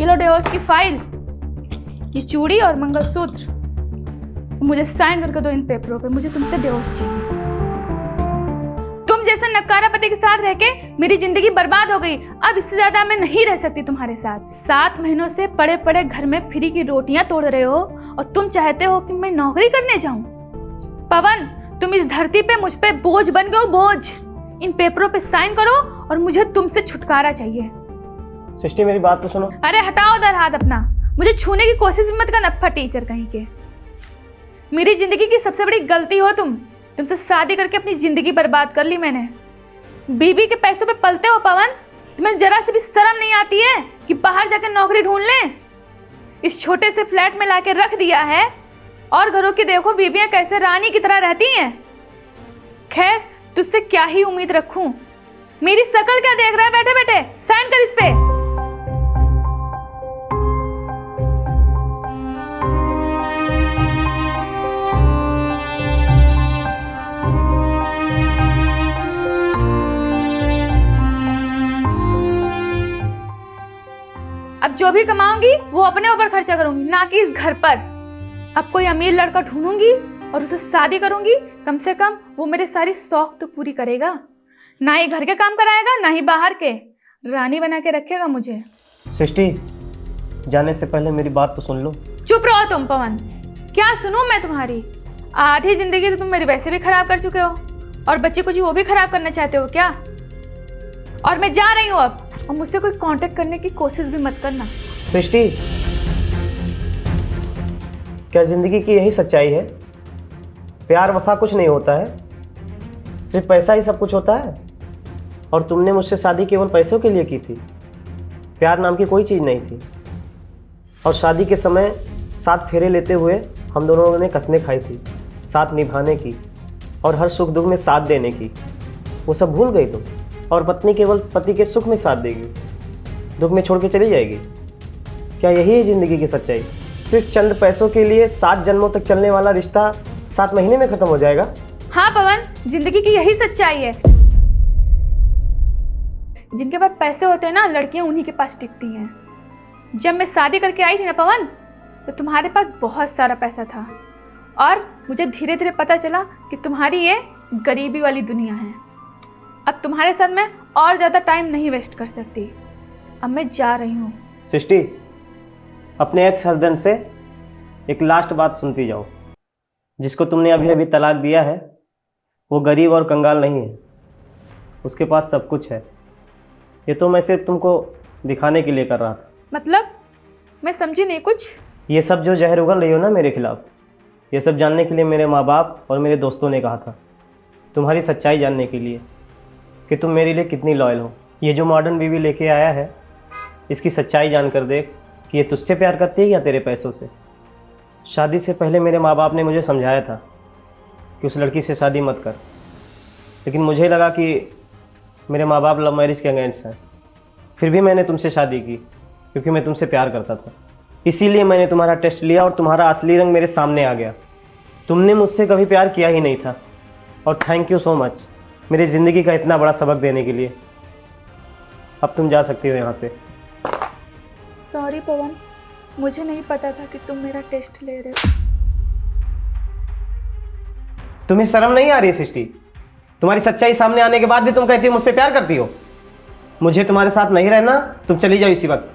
ये लो डिवोर्स की फाइल, ये चूड़ी और मंगलसूत्र। मुझे साइन करके दो इन पेपरों पे, मुझे तुमसे डिवोर्स चाहिए। तुम जैसे नकारा पति के साथ रह के मेरी जिंदगी बर्बाद हो गई। अब इससे ज्यादा मैं नहीं रह सकती तुम्हारे साथ। 7 महीनों से पड़े पड़े घर में फ्री की रोटियां तोड़ रहे हो और तुम चाहते हो कि मैं नौकरी करने जाऊं। पवन, तुम इस धरती पे मुझ पे बोझ बन गए हो, बोझ। इन पेपरों पे साइन करो और मुझे तुमसे छुटकारा चाहिए। सृष्टि मेरी बात तो सुनो। अरे हटाओ उधर हाथ अपना, मुझे छूने की कोशिश भी मत कर, नफ्फा टीचर कहीं के। मेरी जिंदगी की सबसे बड़ी गलती हो तुम। तुमसे शादी करके अपनी जिंदगी बर्बाद कर ली मैंने। बीबी के पैसों पे पलते हो पवन। तुम्हें जरा सी भी शर्म नहीं आती है कि बाहर जाकर नौकरी ढूंढ लें। इस छोटे से फ्लैट में लाके रख दिया है और घरों की देखो बीबियां कैसे रानी की तरह रहती हैं। खैर, तुझसे क्या ही उम्मीद रखूं। मेरी शकल क्या देख रहा है बैठे बैठे? साइन कर इस पे। अब जो भी कमाऊंगी वो अपने ऊपर खर्चा करूंगी, ना कि इस घर पर। अब कोई अमीर लड़का ढूंढूंगी और उससे शादी करूंगी। कम से कम वो मेरे सारी शौक तो पूरी करेगा, ना ही घर के काम कराएगा ना ही बाहर के। रानी बना के रखेगा मुझे। सृष्टि, जाने से पहले मेरी बात तो सुन लो। चुप रहो तुम पवन। क्या सुनूं मैं तुम्हारी? आधी जिंदगी तो तुम मेरी वैसे भी खराब कर चुके हो और बच्ची कुछ वो भी खराब करना चाहते हो क्या? और मैं जा रही हूँ अब, और मुझसे कोई कांटेक्ट करने की कोशिश भी मत करना। सृष्टि, क्या जिंदगी की यही सच्चाई है? प्यार वफा कुछ नहीं होता है, सिर्फ पैसा ही सब कुछ होता है। और तुमने मुझसे शादी केवल पैसों के लिए की थी। प्यार नाम की कोई चीज़ नहीं थी। और शादी के समय 7 फेरे लेते हुए हम दोनों ने कस्में खाई थी, साथ निभाने की और हर सुख दुख में साथ देने की। वो सब भूल गई तुम। और पत्नी केवल पति के सुख में साथ देगी, दुख में छोड़ के चली जाएगी। क्या यही है ज़िंदगी की सच्चाई? सिर्फ चंद पैसों के लिए 7 जन्मों तक चलने वाला रिश्ता 7 महीने में खत्म हो जाएगा? हाँ पवन, जिंदगी की यही सच्चाई है। जिनके पास पैसे होते हैं ना, लड़कियां उन्हीं के पास टिकती हैं। जब मैं शादी करके आई थी ना पवन, तो तुम्हारे पास बहुत सारा पैसा था और मुझे धीरे धीरे पता चला कि तुम्हारी ये गरीबी वाली दुनिया है। अब तुम्हारे साथ मैं और ज़्यादा टाइम नहीं वेस्ट कर सकती। अब मैं जा रही हूँ। सृष्टि, अपने एक्स हस्बैंड से एक लास्ट बात सुनती जाओ। जिसको तुमने अभी अभी तलाक दिया है वो गरीब और कंगाल नहीं है, उसके पास सब कुछ है। ये तो मैं सिर्फ तुमको दिखाने के लिए कर रहा था। मतलब? मैं समझी नहीं कुछ। ये सब जो जहर उगल रही हो ना मेरे खिलाफ, ये सब जानने के लिए मेरे माँ बाप और मेरे दोस्तों ने कहा था। तुम्हारी सच्चाई जानने के लिए कि तुम मेरे लिए कितनी लॉयल हो। ये जो मॉडर्न बीवी लेके आया है, इसकी सच्चाई जानकर देख कि ये तुझसे प्यार करती है या तेरे पैसों से। शादी से पहले मेरे माँ बाप ने मुझे समझाया था कि उस लड़की से शादी मत कर, लेकिन मुझे लगा कि मेरे माँ बाप लव मैरिज के अगेंस्ट हैं। फिर भी मैंने तुमसे शादी की क्योंकि मैं तुमसे प्यार करता था। इसीलिए मैंने तुम्हारा टेस्ट लिया और तुम्हारा असली रंग मेरे सामने आ गया। तुमने मुझसे कभी प्यार किया ही नहीं था। और थैंक यू सो मच मेरी ज़िंदगी का इतना बड़ा सबक देने के लिए। अब तुम जा सकती हो यहाँ से। सॉरी पवन, मुझे नहीं पता था कि तुम मेरा टेस्ट ले रहे हो। तुम्हें शर्म नहीं आ रही है सृष्टि? तुम्हारी सच्चाई सामने आने के बाद भी तुम कहती हो मुझसे प्यार करती हो। मुझे तुम्हारे साथ नहीं रहना, तुम चली जाओ इसी वक्त।